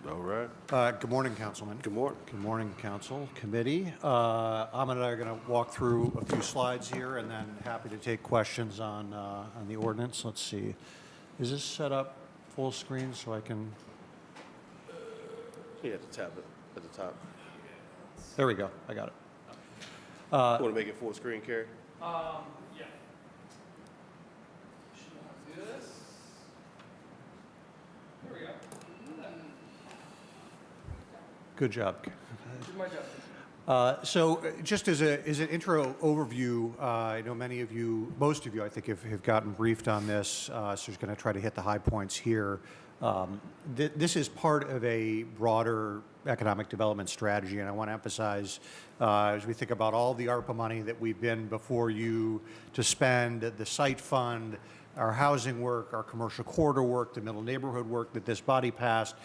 All right. Good morning, Councilman. Good morning. Good morning, Council Committee. Ahmed and I are going to walk through a few slides here, and then happy to take questions on the ordinance. Let's see. Is this set up full screen so I can? You have to tap it at the top. There we go. I got it. You want to make it full screen, Carrie? Yeah. Should I do this? Here we go. Good job. This is my job. So just as an intro overview, I know many of you, most of you, I think, have gotten briefed on this, so just going to try to hit the high points here. This is part of a broader economic development strategy, and I want to emphasize, as we think about all the ARPA money that we've been before you to spend, the site fund, our housing work, our commercial corridor work, the middle neighborhood work that this body passed,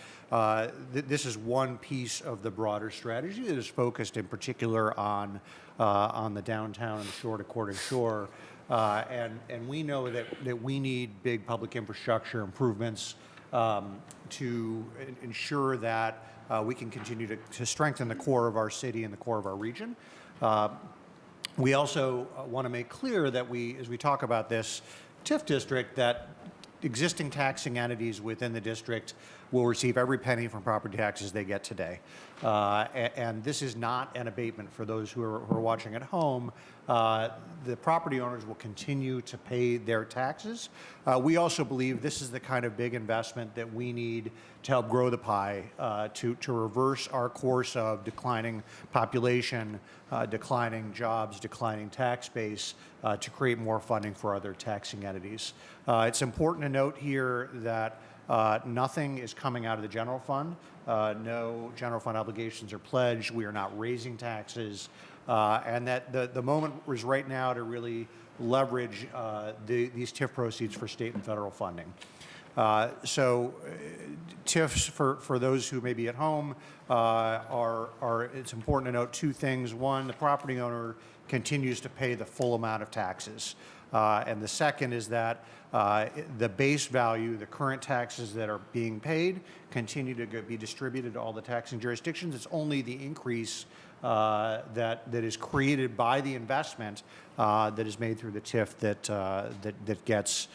this is one piece of the broader strategy that is focused in particular on the downtown and the shore to Cordish Shore. And we know that we need big public infrastructure improvements to ensure that we can continue to strengthen the core of our city and the core of our region. We also want to make clear that as we talk about this TIF district, that existing taxing entities within the district will receive every penny from property taxes they get today. And this is not an abatement for those who are watching at home. The property owners will continue to pay their taxes. We also believe this is the kind of big investment that we need to help grow the pie, to reverse our course of declining population, declining jobs, declining tax base, to create more funding for other taxing entities. It's important to note here that nothing is coming out of the general fund. No general fund obligations are pledged. We are not raising taxes. And that the moment is right now to really leverage these TIF proceeds for state and federal funding. So TIFs, for those who may be at home, it's important to note two things. One, the property owner continues to pay the full amount of taxes. And the second is that the base value, the current taxes that are being paid, continue to be distributed to all the taxing jurisdictions. It's only the increase that is created by the investment that is made through the TIF that gets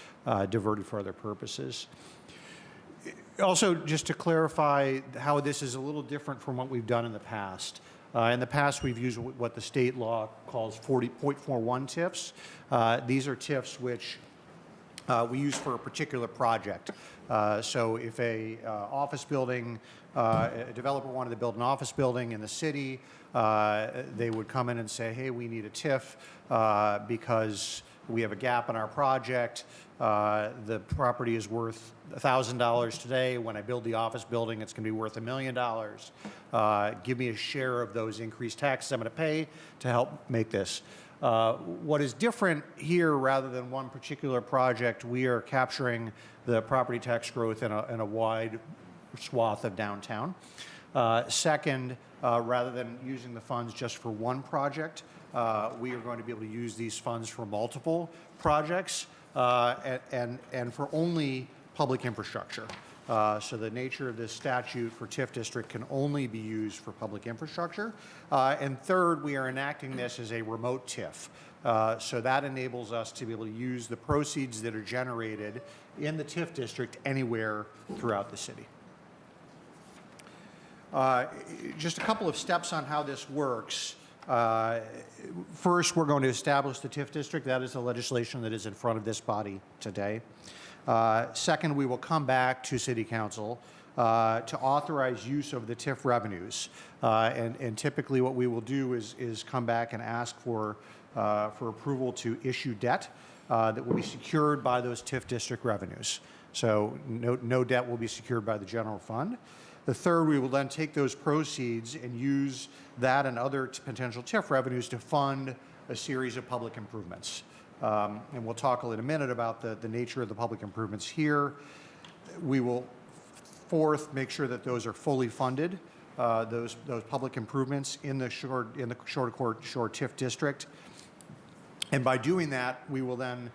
diverted for other purposes. Also, just to clarify how this is a little different from what we've done in the past. In the past, we've used what the state law calls 40.41 TIFs. These are TIFs which we use for a particular project. So if a office building, a developer wanted to build an office building in the city, they would come in and say, hey, we need a TIF because we have a gap in our project. The property is worth $1,000 today. When I build the office building, it's going to be worth $1 million. Give me a share of those increased taxes I'm going to pay to help make this. What is different here, rather than one particular project, we are capturing the property tax growth in a wide swath of downtown. Second, rather than using the funds just for one project, we are going to be able to use these funds for multiple projects and for only public infrastructure. So the nature of this statute for TIF district can only be used for public infrastructure. And third, we are enacting this as a remote TIF. So that enables us to be able to use the proceeds that are generated in the TIF district anywhere throughout the city. Just a couple of steps on how this works. First, we're going to establish the TIF district. That is the legislation that is in front of this body today. Second, we will come back to City Council to authorize use of the TIF revenues. And typically what we will do is come back and ask for approval to issue debt that will be secured by those TIF district revenues. So no debt will be secured by the general fund. The third, we will then take those proceeds and use that and other potential TIF revenues to fund a series of public improvements. And we'll talk in a minute about the nature of the public improvements here. We will, fourth, make sure that those are fully funded, those public improvements in the shore to Cordish Shore TIF district. And by doing that, we will then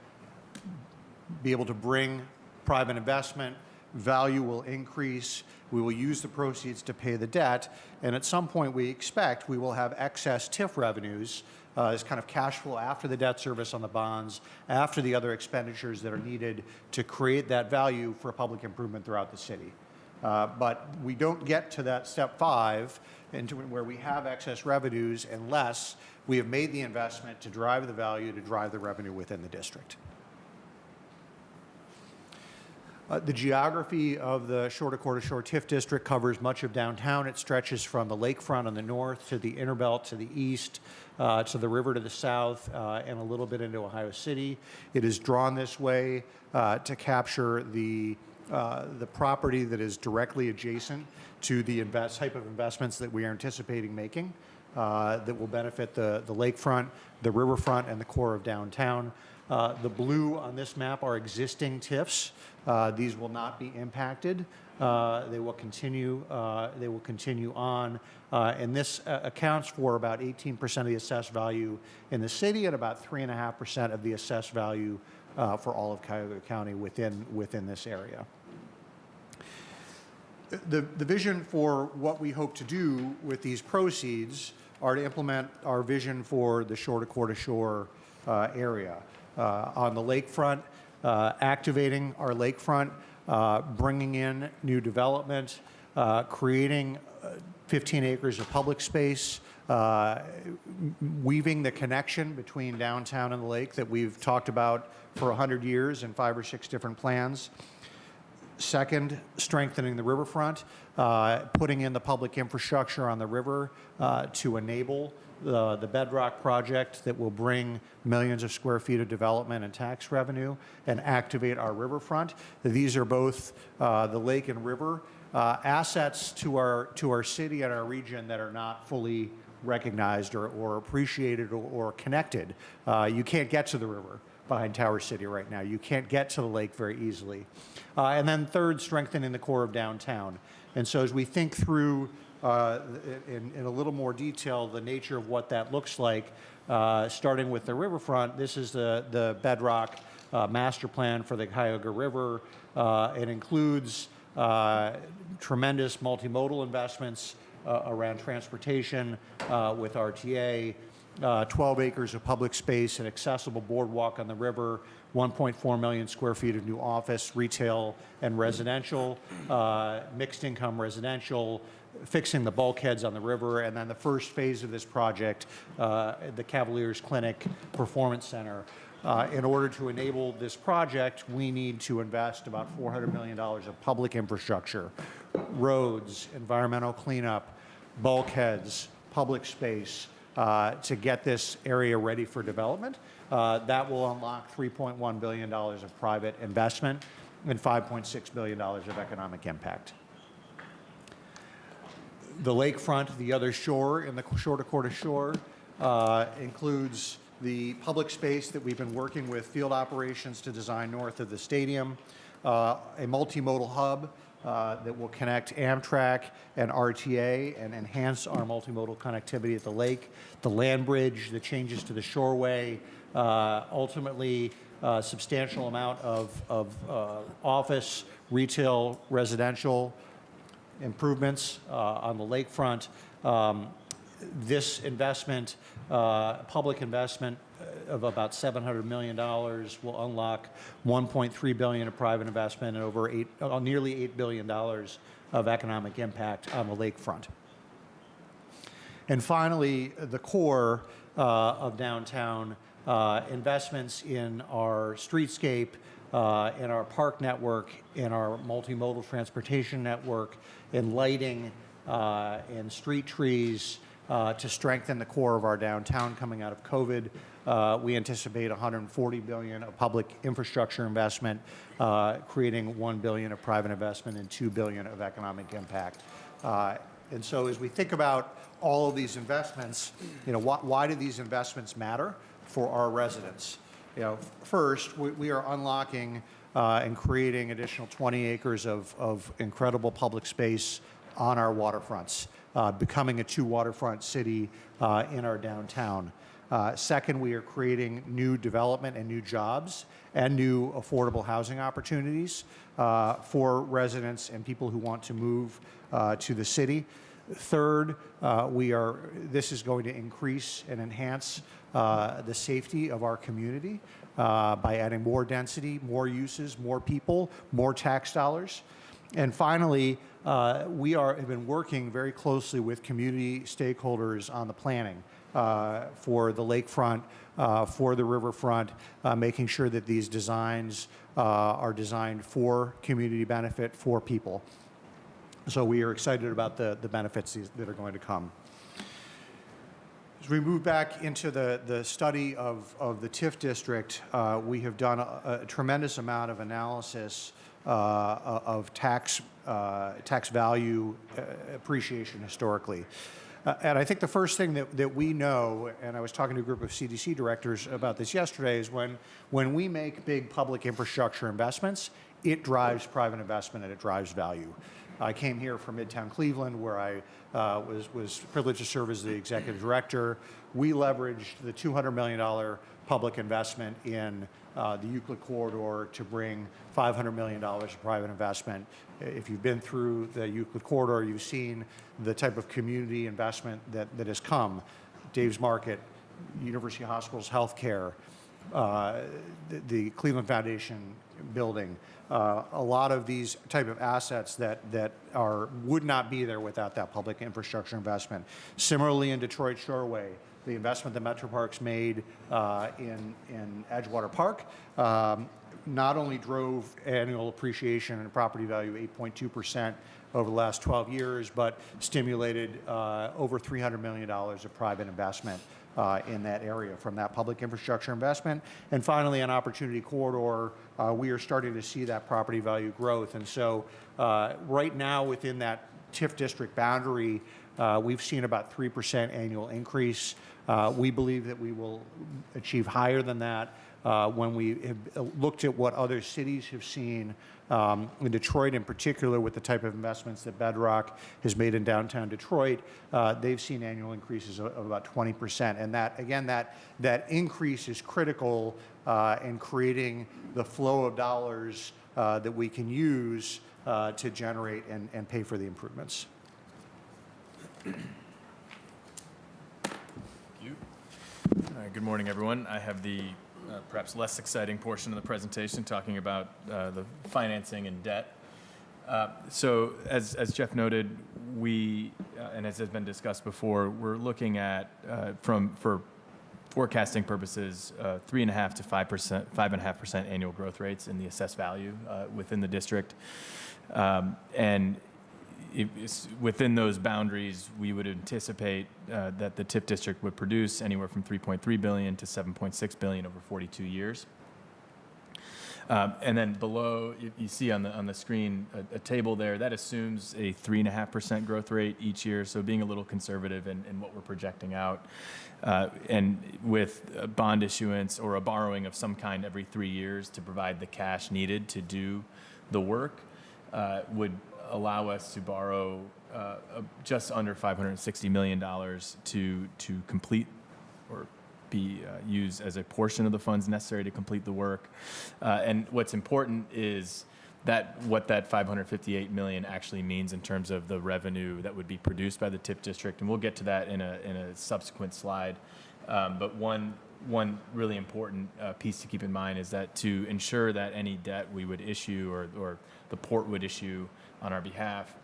be able to bring private investment, value will increase. We will use the proceeds to pay the debt, and at some point we expect we will have excess TIF revenues as kind of cash flow after the debt service on the bonds, after the other expenditures that are needed to create that value for public improvement throughout the city. But we don't get to that step 5 into where we have excess revenues unless we have made the investment to drive the value, to drive the revenue within the district. The geography of the Shore to Core to Shore TIF district covers much of downtown. It stretches from the lakefront on the north to the inner belt to the east, to the river to the south, and a little bit into Ohio City. It is drawn this way to capture the property that is directly adjacent to the type of investments that we are anticipating making that will benefit the lakefront, the riverfront, and the core of downtown. The blue on this map are existing TIFs. These will not be impacted. They will continue on, and this accounts for about 18% of the assessed value in the city and about 3.5% of the assessed value for all of Cuyahoga County within this area. The vision for what we hope to do with these proceeds are to implement our vision for the Shore to Core to Shore area. On the lakefront, activating our lakefront, bringing in new development, creating 15 acres of public space, weaving the connection between downtown and the lake that we've talked about for 100 years in 5 or 6 different plans. Second, strengthening the riverfront, putting in the public infrastructure on the river to enable the Bedrock project that will bring millions of square feet of development and tax revenue and activate our riverfront. These are both the lake and river assets to our city and our region that are not fully recognized or appreciated or connected. You can't get to the river behind Tower City right now. You can't get to the lake very easily. And then third, strengthening the core of downtown. And so as we think through in a little more detail the nature of what that looks like, starting with the riverfront, this is the Bedrock master plan for the Cuyahoga River. It includes tremendous multimodal investments around transportation with RTA, 12 acres of public space, an accessible boardwalk on the river, 1.4 million square feet of new office, retail, and residential, mixed income residential, fixing the bulkheads on the river, and then the first phase of this project, the Cavaliers Clinic Performance Center. In order to enable this project, we need to invest about $400 million of public infrastructure, roads, environmental cleanup, bulkheads, public space, to get this area ready for development. That will unlock $3.1 billion of private investment and $5.6 billion of economic impact. The lakefront, the other shore in the Shore to Core to Shore, includes the public space that we've been working with field operations to design north of the stadium, a multimodal hub that will connect Amtrak and RTA and enhance our multimodal connectivity at the lake, the land bridge, the changes to the shoreway, ultimately a substantial amount of office, retail, residential improvements on the lakefront. This investment, public investment of about $700 million will unlock $1.3 billion of private investment and nearly $8 billion of economic impact on the lakefront. And finally, the core of downtown, investments in our streetscape, in our park network, in our multimodal transportation network, in lighting, in street trees, to strengthen the core of our downtown coming out of COVID. We anticipate $140 billion of public infrastructure investment, creating $1 billion of private investment and $2 billion of economic impact. And so as we think about all of these investments, why do these investments matter for our residents? First, we are unlocking and creating additional 20 acres of incredible public space on our waterfronts, becoming a 2 waterfront city in our downtown. Second, we are creating new development and new jobs and new affordable housing opportunities for residents and people who want to move to the city. Third, this is going to increase and enhance the safety of our community by adding more density, more uses, more people, more tax dollars. And finally, we have been working very closely with community stakeholders on the planning for the lakefront, for the riverfront, making sure that these designs are designed for community benefit for people. So we are excited about the benefits that are going to come. As we move back into the study of the TIF district, we have done a tremendous amount of analysis of tax value appreciation historically. And I think the first thing that we know, and I was talking to a group of CDC directors about this yesterday, is when we make big public infrastructure investments, it drives private investment and it drives value. I came here from Midtown Cleveland, where I was privileged to serve as the executive director. We leveraged the $200 million public investment in the Euclid Corridor to bring $500 million of private investment. If you've been through the Euclid Corridor, you've seen the type of community investment that has come. Dave's Market, University Hospitals Healthcare, the Cleveland Foundation building, a lot of these type of assets that would not be there without that public infrastructure investment. Similarly, in Detroit Shoreway, the investment that Metroparks made in Edgewater Park not only drove annual appreciation and property value 8.2% over the last 12 years, but stimulated over $300 million of private investment in that area from that public infrastructure investment. And finally, on Opportunity Corridor, we are starting to see that property value growth. And so right now within that TIF district boundary, we've seen about 3% annual increase. We believe that we will achieve higher than that when we have looked at what other cities have seen. In Detroit in particular, with the type of investments that Bedrock has made in downtown Detroit, they've seen annual increases of about 20%. And that, again, that increase is critical in creating the flow of dollars that we can use to generate and pay for the improvements. Good morning, everyone. I have the perhaps less exciting portion of the presentation talking about the financing and debt. So as Jeff noted, we, and as has been discussed before, we're looking at, for forecasting purposes, 3.5% to 5%, 5.5% annual growth rates in the assessed value within the district. And within those boundaries, we would anticipate that the TIF district would produce anywhere from $3.3 billion to $7.6 billion over 42 years. And then below, you see on the screen a table there that assumes a 3.5% growth rate each year. So being a little conservative in what we're projecting out, and with a bond issuance or a borrowing of some kind every 3 years to provide the cash needed to do the work, would allow us to borrow just under $560 million to complete or be used as a portion of the funds necessary to complete the work. And what's important is that what that $558 million actually means in terms of the revenue that would be produced by the TIF district, and we'll get to that in a subsequent slide. But one really important piece to keep in mind is that to ensure that any debt we would issue or the port would issue on our behalf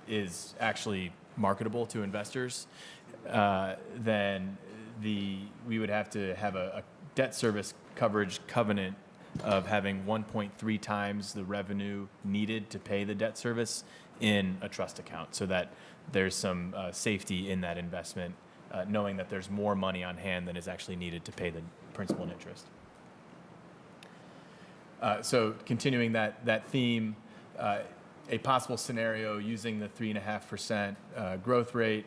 is actually marketable to investors, then we would have to have a debt service coverage covenant of having 1.3 times the revenue needed to pay the debt service in a trust account, so that there's some safety in that investment, knowing that there's more money on hand than is actually needed to pay the principal and interest. So continuing that theme, a possible scenario using the 3.5% growth rate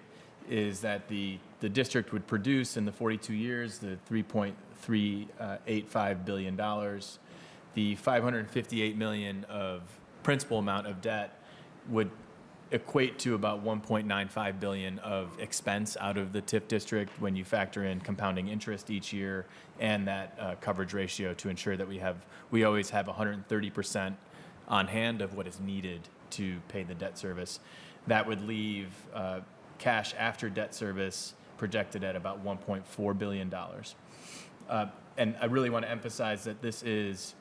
is that the district would produce in the 42 years the $3.385 billion. The $558 million of principal amount of debt would equate to about 1.95 billion of expense out of the TIF district when you factor in compounding interest each year and that coverage ratio to ensure that we always have 130% on hand of what is needed to pay the debt service. That would leave cash after debt service projected at about $1.4 billion. And I really want to emphasize that this is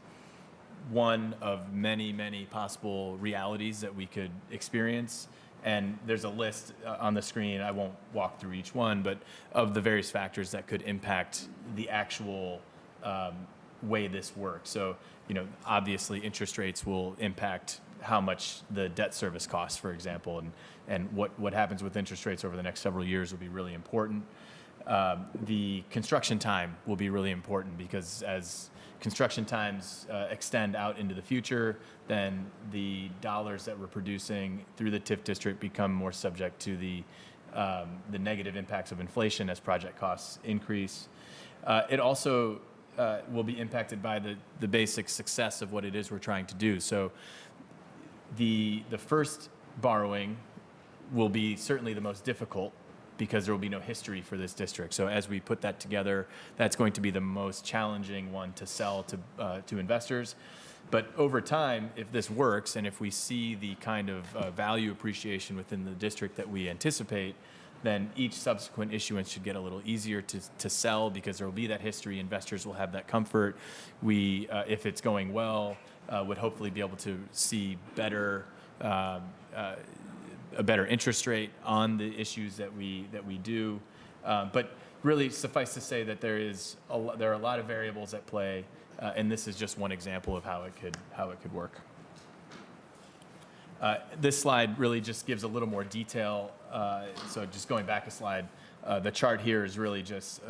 one of many, many possible realities that we could experience. And there's a list on the screen, I won't walk through each one, but of the various factors that could impact the actual way this works. So, obviously interest rates will impact how much the debt service costs, for example, and what happens with interest rates over the next several years will be really important. The construction time will be really important because as construction times extend out into the future, then the dollars that we're producing through the TIF district become more subject to the negative impacts of inflation as project costs increase. It also will be impacted by the basic success of what it is we're trying to do. So the first borrowing will be certainly the most difficult because there will be no history for this district. So as we put that together, that's going to be the most challenging one to sell to investors. But over time, if this works and if we see the kind of value appreciation within the district that we anticipate, then each subsequent issuance should get a little easier to sell because there will be that history. Investors will have that comfort. We, if it's going well, would hopefully be able to see a better interest rate on the issues that we do. But really, suffice to say that there are a lot of variables at play, and this is just one example of how it could work. This slide really just gives a little more detail. So just going back a slide, the chart here is really just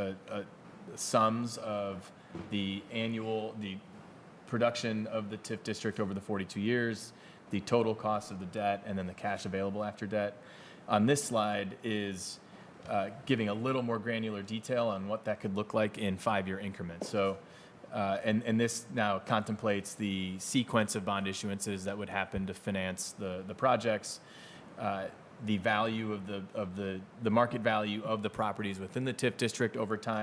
sums of the production of the TIF district over the 42 years, the total cost of the debt, and then the cash available after debt. On this slide is giving a little more granular detail on what that could look like in 5-year increments. So, and this now contemplates the sequence of bond issuances that would happen to finance the projects, the value of the market value of the properties within the TIF district over time.